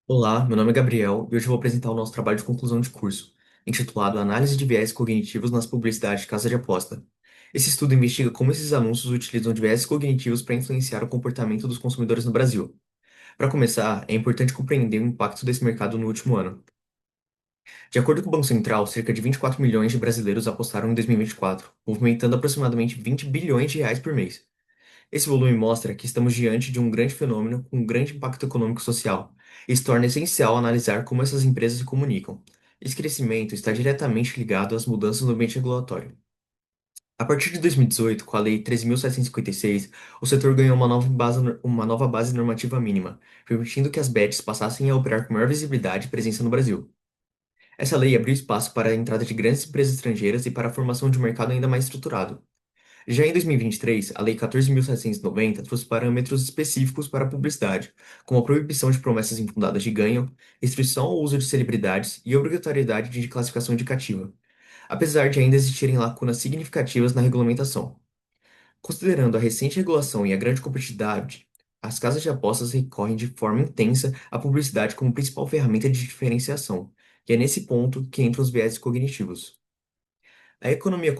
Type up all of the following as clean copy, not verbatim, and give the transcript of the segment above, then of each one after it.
Olá, meu nome é Gabriel e hoje eu vou apresentar o nosso trabalho de conclusão de curso, intitulado Análise de Viés Cognitivos nas Publicidades de Casa de Aposta. Esse estudo investiga como esses anúncios utilizam de viés cognitivos para influenciar o comportamento dos consumidores no Brasil. Para começar, é importante compreender o impacto desse mercado no último ano. De acordo com o Banco Central, cerca de 24 milhões de brasileiros apostaram em 2024, movimentando aproximadamente 20 bilhões de reais por mês. Esse volume mostra que estamos diante de um grande fenômeno com um grande impacto econômico e social. Isso torna essencial analisar como essas empresas se comunicam. Esse crescimento está diretamente ligado às mudanças no ambiente regulatório. A partir de 2018, com a Lei 13.756, o setor ganhou uma nova base normativa mínima, permitindo que as bets passassem a operar com maior visibilidade e presença no Brasil. Essa lei abriu espaço para a entrada de grandes empresas estrangeiras e para a formação de um mercado ainda mais estruturado. Já em 2023, a Lei 14.790 trouxe parâmetros específicos para a publicidade, como a proibição de promessas infundadas de ganho, restrição ao uso de celebridades e obrigatoriedade de classificação indicativa, apesar de ainda existirem lacunas significativas na regulamentação. Considerando a recente regulação e a grande competitividade, as casas de apostas recorrem de forma intensa à publicidade como principal ferramenta de diferenciação, e é nesse ponto que entram os viéses cognitivos. A economia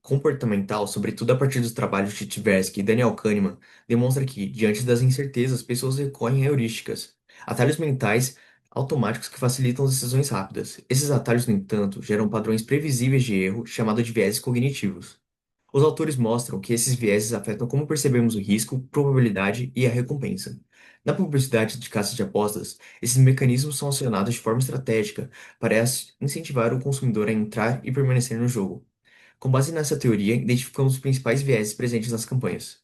comportamental, sobretudo a partir dos trabalhos de Tversky e Daniel Kahneman, demonstra que, diante das incertezas, pessoas recorrem a heurísticas, atalhos mentais automáticos que facilitam as decisões rápidas. Esses atalhos, no entanto, geram padrões previsíveis de erro, chamados de vieses cognitivos. Os autores mostram que esses vieses afetam como percebemos o risco, probabilidade e a recompensa. Na publicidade de casas de apostas, esses mecanismos são acionados de forma estratégica para incentivar o consumidor a entrar e permanecer no jogo. Com base nessa teoria, identificamos os principais vieses presentes nas campanhas.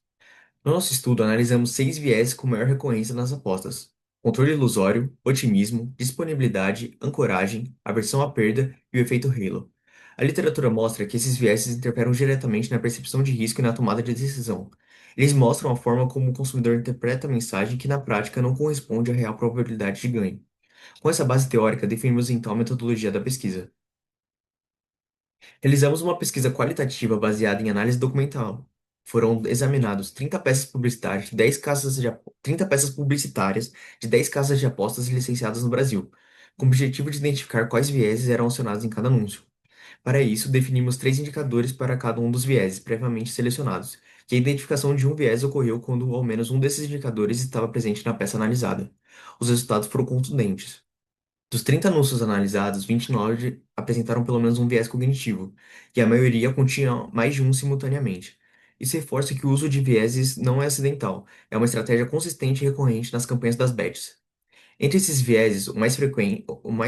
No nosso estudo, analisamos 6 vieses com maior recorrência nas apostas: controle ilusório, otimismo, disponibilidade, ancoragem, aversão à perda e o efeito halo. A literatura mostra que esses vieses interferem diretamente na percepção de risco e na tomada de decisão. Eles mostram a forma como o consumidor interpreta a mensagem que, na prática, não corresponde à real probabilidade de ganho. Com essa base teórica, definimos então a metodologia da pesquisa. Realizamos uma pesquisa qualitativa baseada em análise documental. Foram examinados 30 peças publicitárias de 10 30 peças publicitárias de 10 casas de apostas licenciadas no Brasil, com o objetivo de identificar quais vieses eram acionados em cada anúncio. Para isso, definimos 3 indicadores para cada um dos vieses previamente selecionados, e a identificação de um viés ocorreu quando ao menos um desses indicadores estava presente na peça analisada. Os resultados foram contundentes. Dos 30 anúncios analisados, 29 apresentaram pelo menos um viés cognitivo, e a maioria continha mais de um simultaneamente. Isso reforça que o uso de vieses não é acidental, é uma estratégia consistente e recorrente nas campanhas das bets. Entre esses vieses, o mais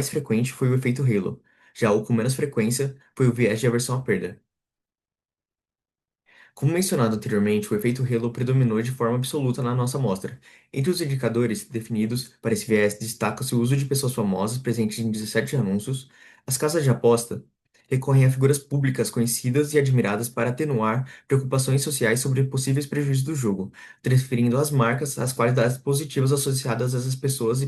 frequente foi o efeito halo, já o com menos frequência foi o viés de aversão à perda. Como mencionado anteriormente, o efeito Halo predominou de forma absoluta na nossa amostra. Entre os indicadores definidos para esse viés, destaca-se o uso de pessoas famosas presentes em 17 anúncios. As casas de aposta recorrem a figuras públicas conhecidas e admiradas para atenuar preocupações sociais sobre possíveis prejuízos do jogo, transferindo às marcas as qualidades positivas associadas a essas pessoas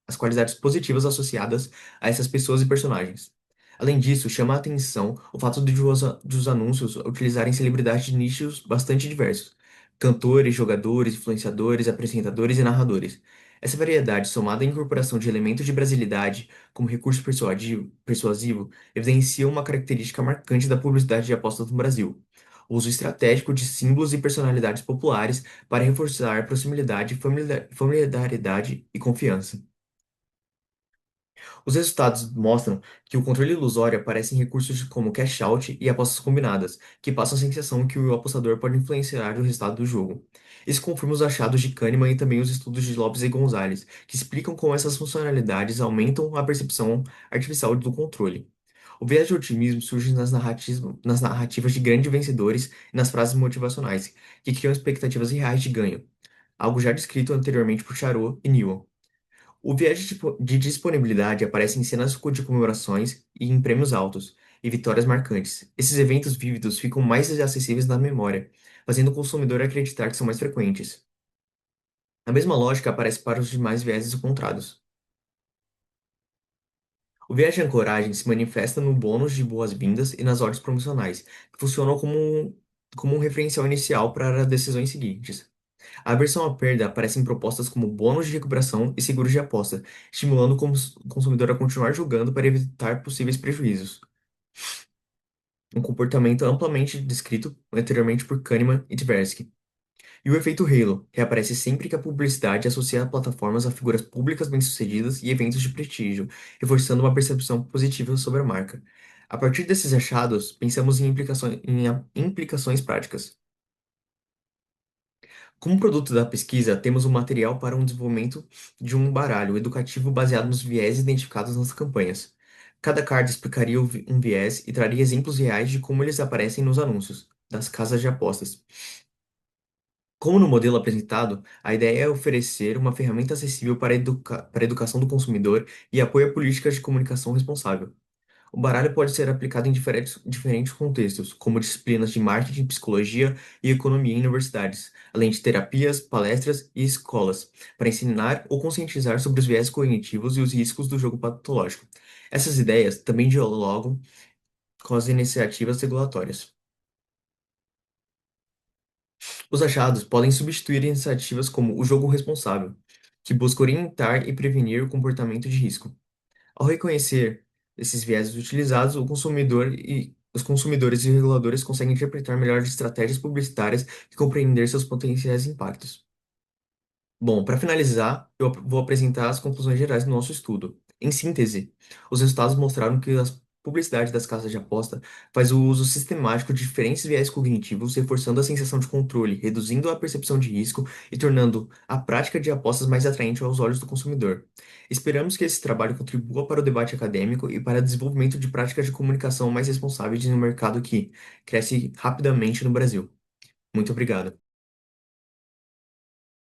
as qualidades positivas associadas a essas pessoas e personagens. Além disso, chama a atenção o fato de os anúncios utilizarem celebridades de nichos bastante diversos: cantores, jogadores, influenciadores, apresentadores e narradores. Essa variedade, somada à incorporação de elementos de brasilidade como recurso persuasivo, evidencia uma característica marcante da publicidade de apostas no Brasil: o uso estratégico de símbolos e personalidades populares para reforçar proximidade, familiaridade e confiança. Os resultados mostram que o controle ilusório aparece em recursos como cash out e apostas combinadas, que passam a sensação que o apostador pode influenciar o resultado do jogo. Isso confirma os achados de Kahneman e também os estudos de Lopes e Gonzalez, que explicam como essas funcionalidades aumentam a percepção artificial do controle. O viés de otimismo surge nas narrativas de grandes vencedores e nas frases motivacionais, que criam expectativas reais de ganho, algo já descrito anteriormente por Charot e Newell. O viés de disponibilidade aparece em cenas de comemorações e em prêmios altos e vitórias marcantes. Esses eventos vívidos ficam mais acessíveis na memória, fazendo o consumidor acreditar que são mais frequentes. A mesma lógica aparece para os demais vieses encontrados. O viés de ancoragem se manifesta no bônus de boas-vindas e nas ordens promocionais, que funcionam como um referencial inicial para as decisões seguintes. A aversão à perda aparece em propostas como bônus de recuperação e seguros de aposta, estimulando o consumidor a continuar jogando para evitar possíveis prejuízos. Um comportamento amplamente descrito anteriormente por Kahneman e Tversky. E o efeito Halo reaparece sempre que a publicidade associa plataformas a figuras públicas bem-sucedidas e eventos de prestígio, reforçando uma percepção positiva sobre a marca. A partir desses achados, pensamos em implicações práticas. Como produto da pesquisa, temos o material para um desenvolvimento de um baralho educativo baseado nos viés identificados nas campanhas. Cada card explicaria um viés e traria exemplos reais de como eles aparecem nos anúncios das casas de apostas. Como no modelo apresentado, a ideia é oferecer uma ferramenta acessível para a educação do consumidor e apoio a políticas de comunicação responsável. O baralho pode ser aplicado em diferentes contextos, como disciplinas de marketing, psicologia e economia em universidades, além de terapias, palestras e escolas, para ensinar ou conscientizar sobre os viés cognitivos e os riscos do jogo patológico. Essas ideias também dialogam com as iniciativas regulatórias. Os achados podem substituir iniciativas como o jogo responsável, que busca orientar e prevenir o comportamento de risco. Ao reconhecer esses vieses utilizados, os consumidores e reguladores conseguem interpretar melhor as estratégias publicitárias e compreender seus potenciais impactos. Bom, para finalizar, eu vou apresentar as conclusões gerais do nosso estudo. Em síntese, os resultados mostraram que a publicidade das casas de aposta faz o uso sistemático de diferentes viés cognitivos, reforçando a sensação de controle, reduzindo a percepção de risco e tornando a prática de apostas mais atraente aos olhos do consumidor. Esperamos que esse trabalho contribua para o debate acadêmico e para o desenvolvimento de práticas de comunicação mais responsáveis em um mercado que cresce rapidamente no Brasil. Muito obrigado.